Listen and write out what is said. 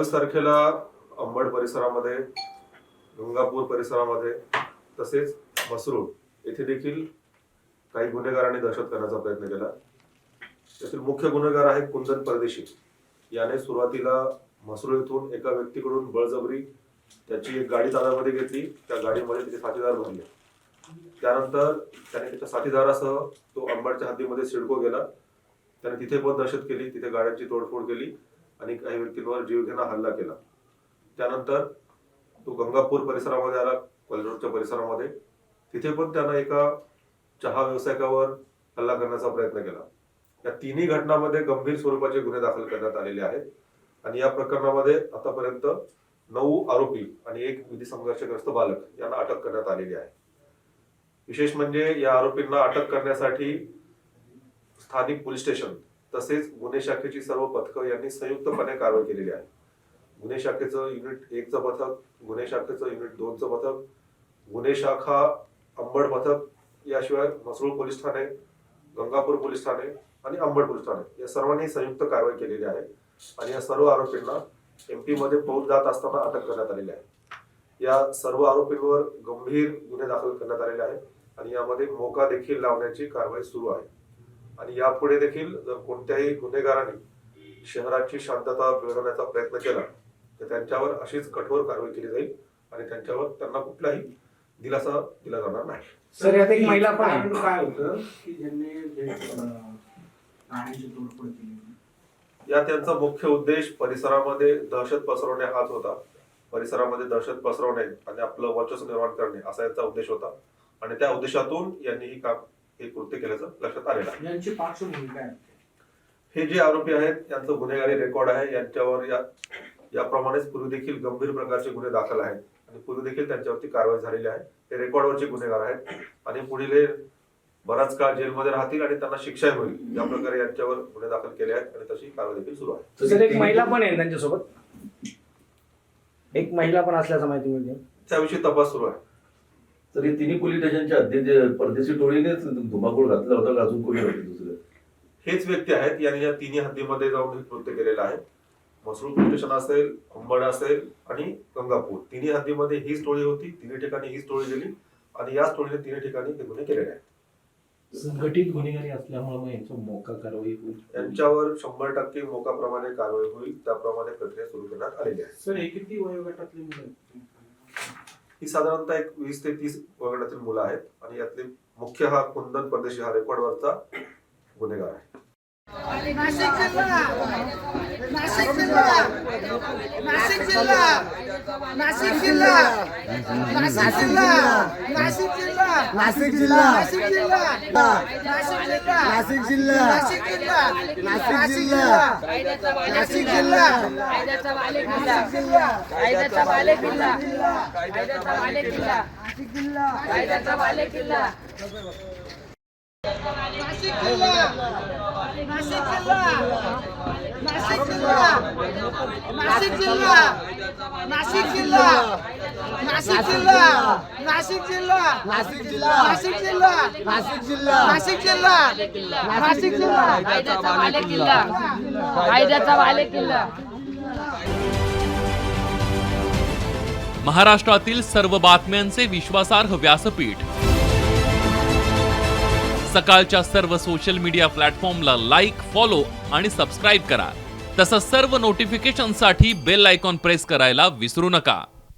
22 तारखेला अंबड परिसरामध्ये, गंगापूर परिसरामध्ये तसेच मसरूळ येथे देखील काही गुन्हेगारांनी दहशत करण्याचा प्रयत्न केला। त्यातील मुख्य गुन्हेगार आहे कुंदन परदेशी। याने सुरुवातीला मसरूळ येथून एका व्यक्तीकडून बळजबरी त्याची एक गाडी ताब्यामध्ये घेतली, त्या गाडीमध्ये त्याचे साथीदार भरले। त्यानंतर त्याने त्याच्या साथीदारासह तो अंबडच्या हद्दीमध्ये सिडको गेला। त्याने तिथे पण दहशत केली, तिथे गाड्यांची तोडफोड केली आणि काही व्यक्तींवर जीवघेणा हल्ला केला। त्यानंतर तो गंगापूर परिसरामध्ये आला, कोल्हापूरच्या परिसरामध्ये, तिथे पण त्याने एका चहा व्यावसायिकावर हल्ला करण्याचा प्रयत्न केला। या तिन्ही घटनांमध्ये गंभीर स्वरूपाचे गुन्हे दाखल करण्यात आलेले आहेत आणि या प्रकरणामध्ये आतापर्यंत 9 आरोपी आणि 1 विधी संघर्षग्रस्त बालक यांना अटक करण्यात आलेली आहे। विशेष म्हणजे या आरोपींना अटक करण्यासाठी स्थानिक पोलीस स्टेशन तसेच गुन्हे शाखेची सर्व पथकं यांनी संयुक्तपणे कारवाई केलेली आहे। गुन्हे शाखेचं युनिट 1 चं पथक, गुन्हे शाखेचं युनिट 2 चं पथक, गुन्हे शाखा अंबड पथक, याशिवाय मसरूळ पोलीस ठाणे, गंगापूर पोलीस ठाणे आणि अंबड पोलीस ठाणे या सर्वांनी संयुक्त कारवाई केलेली आहे आणि या सर्व आरोपींना एमपी मध्ये पळून जात असताना अटक करण्यात आलेली आहे। या सर्व आरोपींवर गंभीर गुन्हे दाखल करण्यात आलेले आहेत आणि यामध्ये मोका देखील लावण्याची कारवाई सुरू आहे आणि यापुढे देखील जर कोणत्याही गुन्हेगारांनी शहराची शांतता बिघडवण्याचा प्रयत्न केला तर त्यांच्यावर अशीच कठोर कारवाई केली जाईल आणि त्यांना कुठलाही दिलासा दिला जाणार नाही। सर, यात एक महिला पण कारण काय होतं की ज्यांनी गाडीची तोडफोड केली, या त्यांचा मुख्य उद्देश परिसरामध्ये दहशत पसरवणे हाच होता। परिसरामध्ये दहशत पसरवणे आणि आपलं वर्चस्व निर्माण करणे असा यांचा उद्देश होता आणि त्या उद्देशातून यांनी हे कृत्य केल्याचं लक्षात आलेलं आहे। यांची पार्श्वभूमी काय? हे जे आरोपी आहेत यांचं गुन्हेगारी रेकॉर्ड आहे, यांच्यावर याप्रमाणेच पूर्वी देखील गंभीर प्रकारचे गुन्हे दाखल आहेत आणि पूर्वी देखील त्यांच्यावरती कारवाई झालेली आहे। हे रेकॉर्डवरचे गुन्हेगार आहेत आणि पुढील बराच काळ जेलमध्ये राहतील आणि त्यांना शिक्षा होईल या प्रकारे यांच्यावर गुन्हे दाखल केले आहेत आणि तशी कारवाई देखील सुरू आहे। सर, एक महिला पण आहे त्यांच्यासोबत, एक महिला पण असल्याचं माहिती मिळते, त्याविषयी तपास सुरू आहे। तर हे तिन्ही पोलीस स्टेशनच्या हद्दीत परदेशी टोळीनेच धुमाकूळ घातला होता का अजून कोणी होते दुसरे? हेच व्यक्ती आहेत, यांनी या तिन्ही हद्दीमध्ये जाऊन हे कृत्य केलेलं आहे। मसरूळ पोलीस स्टेशन असेल, अंबड असेल आणि गंगापूर, तिन्ही हद्दीमध्ये हीच टोळी होती, तिन्ही ठिकाणी हीच टोळी गेली आणि याच टोळीने तिन्ही ठिकाणी ते गुन्हे केलेले आहेत। संघटित गुन्हेगारी असल्यामुळे मग यांचं मोका कारवाई होईल, यांच्यावर 100% मोकाप्रमाणे कारवाई होईल, त्याप्रमाणे प्रक्रिया सुरू करण्यात आलेली आहे। सर, हे किती वयोगटातले मुलं आहेत? ही साधारणतः एक 20 ते 30 वयोगटातील मुलं आहेत आणि यातले मुख्य हा कुंदन परदेशी हा रेकॉर्डवरचा गुन्हेगार आहे। नाशिक जिल्हा, नाशिक जिल्हा, नाशिक जिल्हा, नाशिक जिल्हा, नाशिक जिल्हा, नाशिक जिल्हा, नाशिक जिल्हा, नाशिक जिल्हा, नाशिक जिल्हा, नाशिक जिल्हा, नाशिक जिल्हा, नाशिक जिल्हा, नाशिक जिल्हा, कायद्याचा बालेकिल्ला, नाशिक जिल्हा, कायद्याचा बालेकिल्ला, कायद्याचा बालेकिल्ला, नाशिक जिल्हा, कायद्याचा बालेकिल्ला, नाशिक जिल्हा, नाशिक जिल्हा, नाशिक जिल्हा, नाशिक जिल्हा, नाशिक जिल्हा, नाशिक जिल्हा, नाशिक जिल्हा, नाशिक जिल्हा, नाशिक जिल्हा, नाशिक जिल्हा, नाशिक जिल्हा, नाशिक जिल्हा, कायद्याचा बालेकिल्ला, कायद्याचा बालेकिल्ला। महाराष्ट्रातील सर्व बातम्यांचे विश्वासार्ह व्यासपीठ, सकाळच्या सर्व सोशल मीडिया प्लॅटफॉर्मला लाईक, फॉलो आणि सबस्क्राईब करा। तसंच सर्व नोटिफिकेशनसाठी बेल आयकॉन प्रेस करायला विसरू नका।